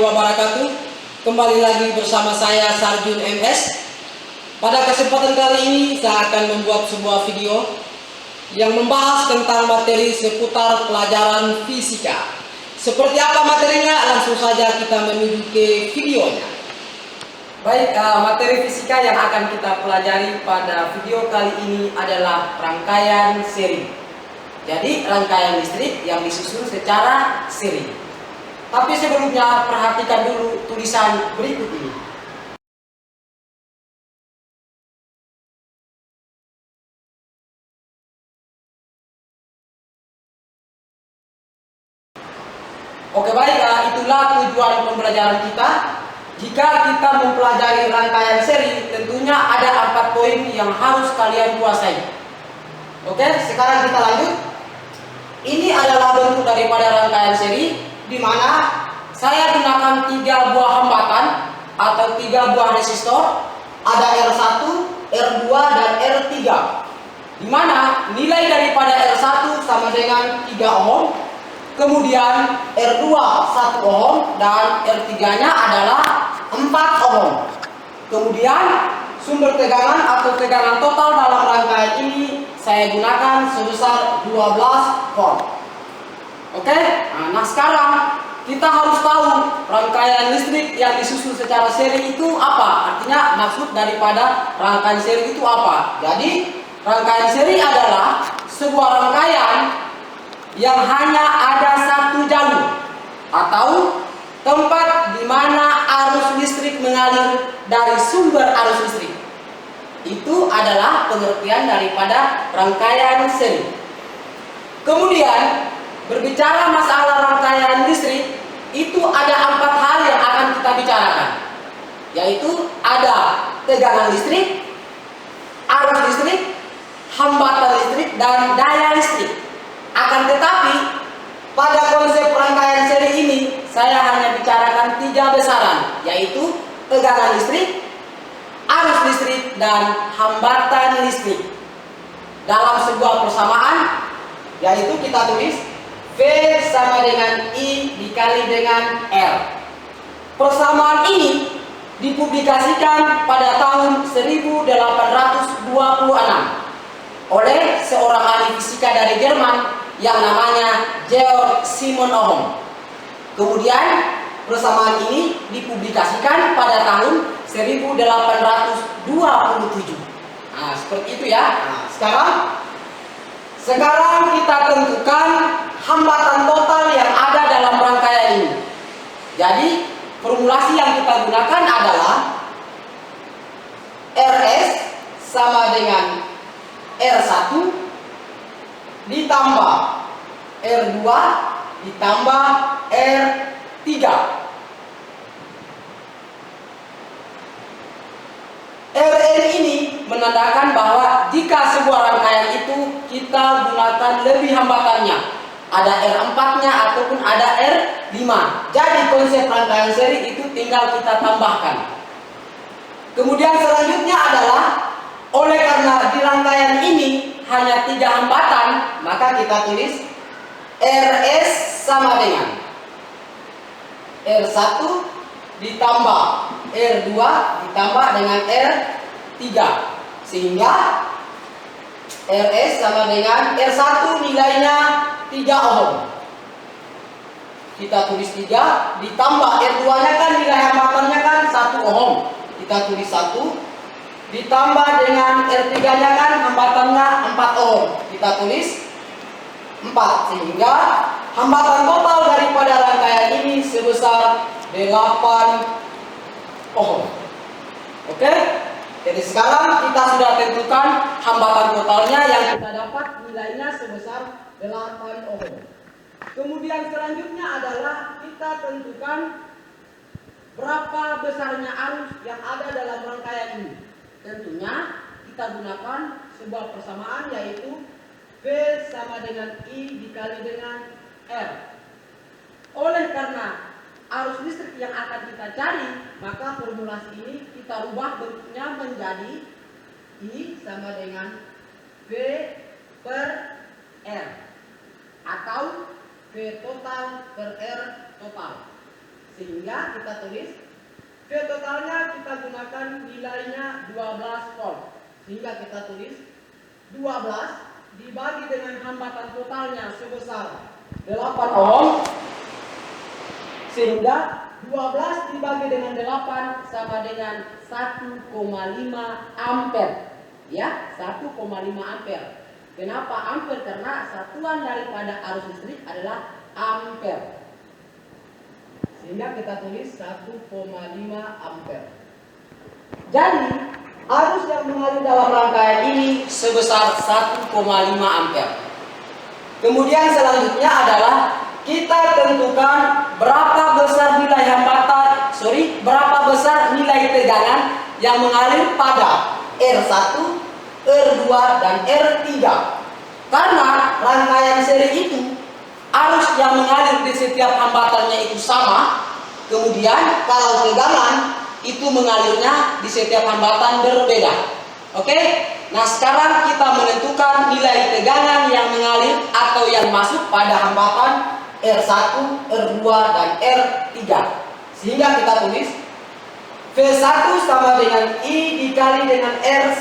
wabarakatuh. Kembali lagi bersama saya Sarjun MS. Pada kesempatan kali ini saya akan membuat sebuah video yang membahas tentang materi seputar pelajaran fisika. Seperti apa materinya? Langsung saja kita menuju ke videonya. Baik, materi fisika yang akan kita pelajari pada video kali ini adalah rangkaian seri. Jadi rangkaian listrik yang disusun secara seri. Tapi sebelumnya perhatikan dulu tulisan berikut ini. Oke baik, itulah tujuan pembelajaran kita. Jika kita mempelajari rangkaian seri, tentunya ada 4 poin yang harus kalian kuasai. Oke, sekarang kita lanjut. Ini adalah bentuk daripada rangkaian seri, di mana saya gunakan 3 buah hambatan atau 3 buah resistor. Ada R1, R2, dan R3. Di mana nilai daripada R1 sama dengan 3 ohm. Kemudian R2 1 ohm dan R3-nya adalah 4 ohm. Kemudian sumber tegangan atau tegangan total dalam rangkaian ini saya gunakan sebesar 12 volt. Oke? Nah sekarang kita harus tahu rangkaian listrik yang disusun secara seri itu apa. Artinya maksud daripada rangkaian seri itu apa. Jadi rangkaian seri adalah sebuah rangkaian yang hanya ada satu jalur atau tempat di mana arus listrik mengalir dari sumber arus listrik. Itu adalah pengertian daripada rangkaian seri. Kemudian berbicara masalah rangkaian listrik, itu ada 4 hal yang akan kita bicarakan, yaitu ada tegangan listrik, arus listrik, hambatan listrik, dan daya listrik. Akan tetapi pada konsep rangkaian seri ini saya hanya bicarakan 3 besaran, yaitu tegangan listrik, arus listrik, dan hambatan listrik. Dalam sebuah persamaan, yaitu kita tulis V sama dengan I dikali dengan R. Persamaan ini dipublikasikan pada tahun 1826 oleh seorang ahli fisika dari Jerman yang namanya Georg Simon Ohm. Kemudian persamaan ini dipublikasikan pada tahun 1827. Nah, seperti itu ya. Nah, sekarang kita tentukan hambatan total yang ada dalam rangkaian ini. Jadi formulasi yang kita gunakan adalah Rs sama dengan R1 ditambah R2 ditambah R3. Rn ini menandakan bahwa jika sebuah rangkaian itu kita gunakan lebih hambatannya, ada R4-nya ataupun ada R5. Jadi konsep rangkaian seri itu tinggal kita tambahkan. Kemudian selanjutnya adalah oleh karena di rangkaian ini hanya 3 hambatan, maka kita tulis Rs sama dengan R1 ditambah R2 ditambah dengan R3, sehingga Rs sama dengan R1 nilainya 3 ohm. Kita tulis 3 ditambah R2-nya kan nilai hambatannya kan 1 ohm. Kita tulis 1 ditambah dengan R3-nya kan hambatannya 4 ohm. Kita tulis 4, sehingga hambatan total daripada rangkaian ini sebesar 8 ohm. Oke? Jadi sekarang kita sudah tentukan hambatan totalnya yang kita dapat nilainya sebesar 8 ohm. Kemudian selanjutnya adalah kita tentukan berapa besarnya arus yang ada dalam rangkaian ini. Tentunya kita gunakan sebuah persamaan, yaitu V sama dengan I dikali dengan R. Oleh karena arus listrik yang akan kita cari, maka formulasi ini kita ubah bentuknya menjadi I sama dengan V per R atau V total per R total. Sehingga kita tulis V totalnya kita gunakan nilainya 12 volt. Sehingga kita tulis 12 dibagi dengan hambatan totalnya sebesar 8 ohm. Sehingga 12 dibagi dengan 8 sama dengan 1,5 ampere. Ya, 1,5 ampere. Kenapa ampere? Karena satuan daripada arus listrik adalah ampere. Sehingga kita tulis 1,5 ampere. Jadi, arus yang mengalir dalam rangkaian ini sebesar 1,5 ampere. Kemudian selanjutnya adalah kita tentukan berapa besar nilai tegangan yang mengalir pada R1, R2, dan R3. Karena rangkaian seri itu arus yang mengalir di setiap hambatannya itu sama, kemudian kalau tegangan itu mengalirnya di setiap hambatan berbeda. Oke? Nah, sekarang kita menentukan nilai tegangan yang mengalir atau yang masuk pada hambatan R1, R2, dan R3. Sehingga kita tulis V1 sama dengan I dikali dengan R1.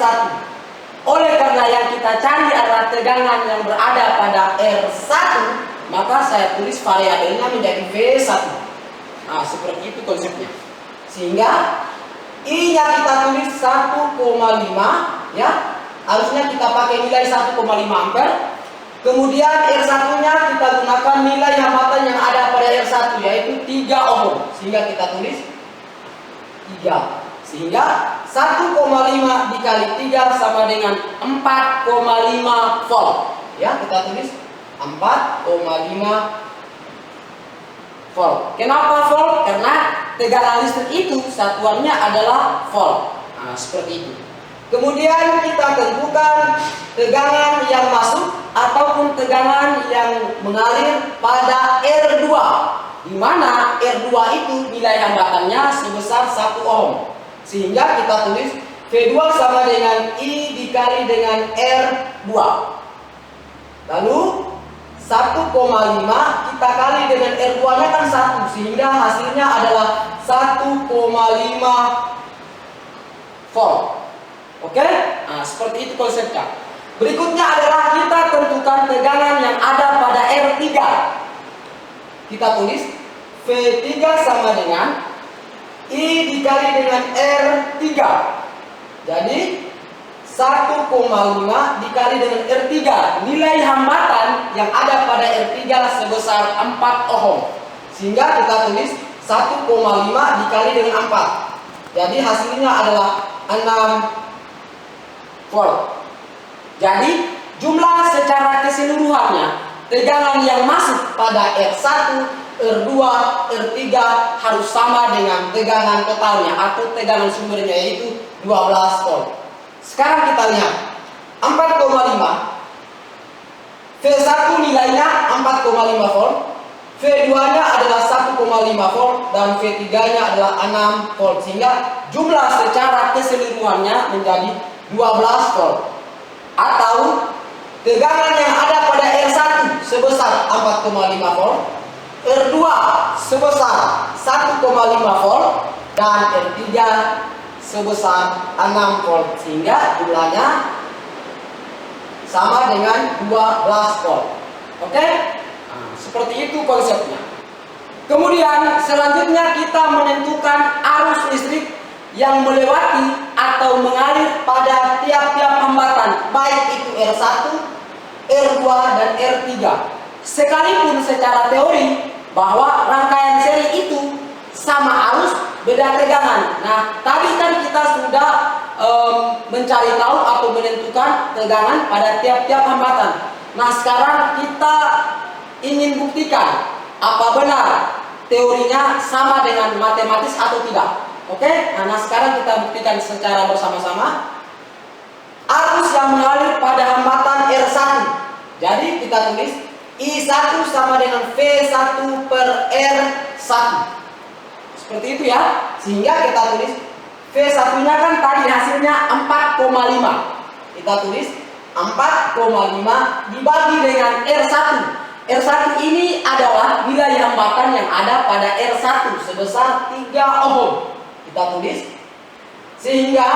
Oleh karena yang kita cari adalah tegangan yang berada pada R1, maka saya tulis variabelnya menjadi V1. Nah, seperti itu konsepnya. Sehingga I-nya kita tulis 1,5, ya. Harusnya kita pakai nilai 1,5 ampere. Kemudian R1-nya kita gunakan nilai hambatan yang ada pada R1, yaitu 3 ohm. Sehingga kita tulis 3. Sehingga 1,5 dikali 3 sama dengan 4,5 volt. Ya, kita tulis 4,5 volt. Kenapa volt? Karena tegangan listrik itu satuannya adalah volt. Nah, seperti itu. Kemudian kita tentukan tegangan yang masuk ataupun tegangan yang mengalir pada R2, di mana R2 itu nilai hambatannya sebesar 1 ohm. Sehingga kita tulis V2 sama dengan I dikali dengan R2. Lalu 1,5 kita kali dengan R2-nya kan 1, sehingga hasilnya adalah 1,5 volt. Oke? Nah, seperti itu konsepnya. Berikutnya adalah kita tentukan tegangan yang ada pada R3. Kita tulis V3 sama dengan I dikali dengan R3. Jadi 1,5 dikali dengan R3. Nilai hambatan yang ada pada R3 sebesar 4 ohm. Sehingga kita tulis 1,5 dikali dengan 4. Jadi hasilnya adalah 6 volt. Jadi jumlah secara keseluruhannya tegangan yang masuk pada R1, R2, R3 harus sama dengan tegangan totalnya atau tegangan sumbernya, yaitu 12 volt. Sekarang kita lihat 4,5. V1 nilainya 4,5 volt, V2-nya adalah 1,5 volt, dan V3-nya adalah 6 volt. Sehingga jumlah secara keseluruhannya menjadi 12 volt. Atau tegangan yang ada pada R1 sebesar 4,5 volt, R2 sebesar 1,5 volt, dan R3 sebesar 6 volt. Sehingga jumlahnya sama dengan 12 volt. Oke? Nah, seperti itu konsepnya. Kemudian selanjutnya kita menentukan arus listrik yang melewati atau mengalir pada tiap-tiap hambatan, baik itu R1, R2, dan R3. Sekalipun secara teori bahwa rangkaian seri itu sama arus, beda tegangan. Nah, tadi kan kita sudah mencari tahu atau menentukan tegangan pada tiap-tiap hambatan. Nah, sekarang kita ingin buktikan apa benar teorinya sama dengan matematis atau tidak. Oke, nah sekarang kita buktikan secara bersama-sama. Arus yang mengalir pada hambatan R1. Jadi kita tulis I1 sama dengan V1 per R1. Seperti itu ya. Sehingga kita tulis V1-nya kan tadi hasilnya 4,5. Kita tulis 4,5 dibagi dengan R1. R1 ini adalah nilai hambatan yang ada pada R1 sebesar 3 ohm. Kita tulis. Sehingga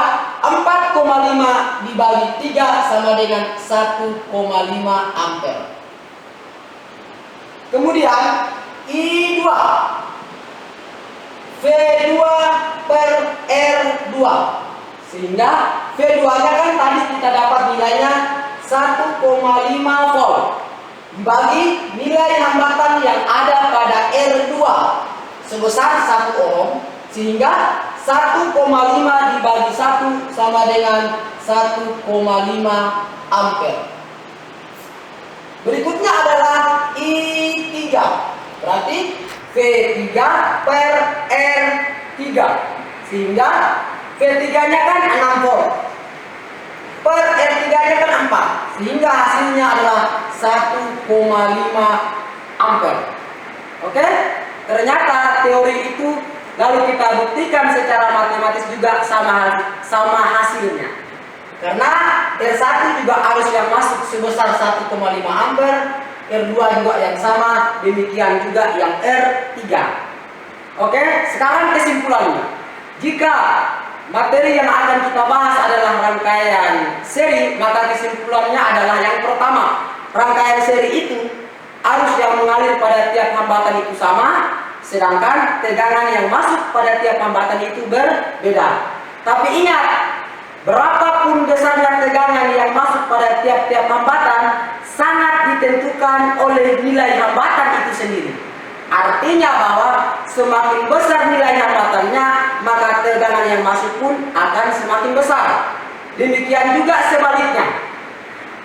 4,5 dibagi 3 sama dengan 1,5 ampere. Kemudian I2, V2 per R2. Sehingga V2-nya kan tadi kita dapat nilainya 1,5 volt. Dibagi nilai hambatan yang ada pada R2 sebesar 1 ohm, sehingga 1,5 dibagi 1 sama dengan 1,5 ampere. Berikutnya adalah I3. Berarti V3 per R3. Sehingga V3-nya kan 6 volt. Per R3-nya kan 4. Sehingga hasilnya adalah 1,5 ampere. Oke? Ternyata teori itu lalu kita buktikan secara matematis juga sama hasilnya. Karena R1 juga arus yang masuk sebesar 1,5 ampere, R2 juga yang sama, demikian juga yang R3. Oke, sekarang kesimpulannya. Jika materi yang akan kita bahas adalah rangkaian seri, maka kesimpulannya adalah yang pertama, rangkaian seri itu arus yang mengalir pada tiap hambatan itu sama, sedangkan tegangan yang masuk pada tiap hambatan itu berbeda. Tapi ingat, berapapun besarnya tegangan yang masuk pada tiap-tiap hambatan sangat ditentukan oleh nilai hambatan itu sendiri. Artinya bahwa semakin besar nilai hambatannya, maka tegangan yang masuk pun akan semakin besar. Demikian juga sebaliknya.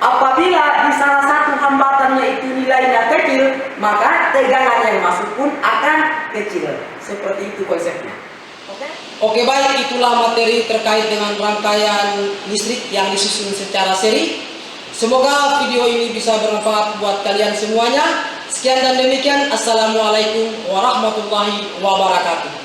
Apabila di salah satu hambatannya itu nilainya kecil, maka tegangan yang masuk pun akan kecil. Seperti itu konsepnya. Oke, baik, itulah materi terkait dengan rangkaian listrik yang disusun secara seri. Semoga video ini bisa bermanfaat buat kalian semuanya. Sekian dan demikian. Assalamualaikum warahmatullahi wabarakatuh.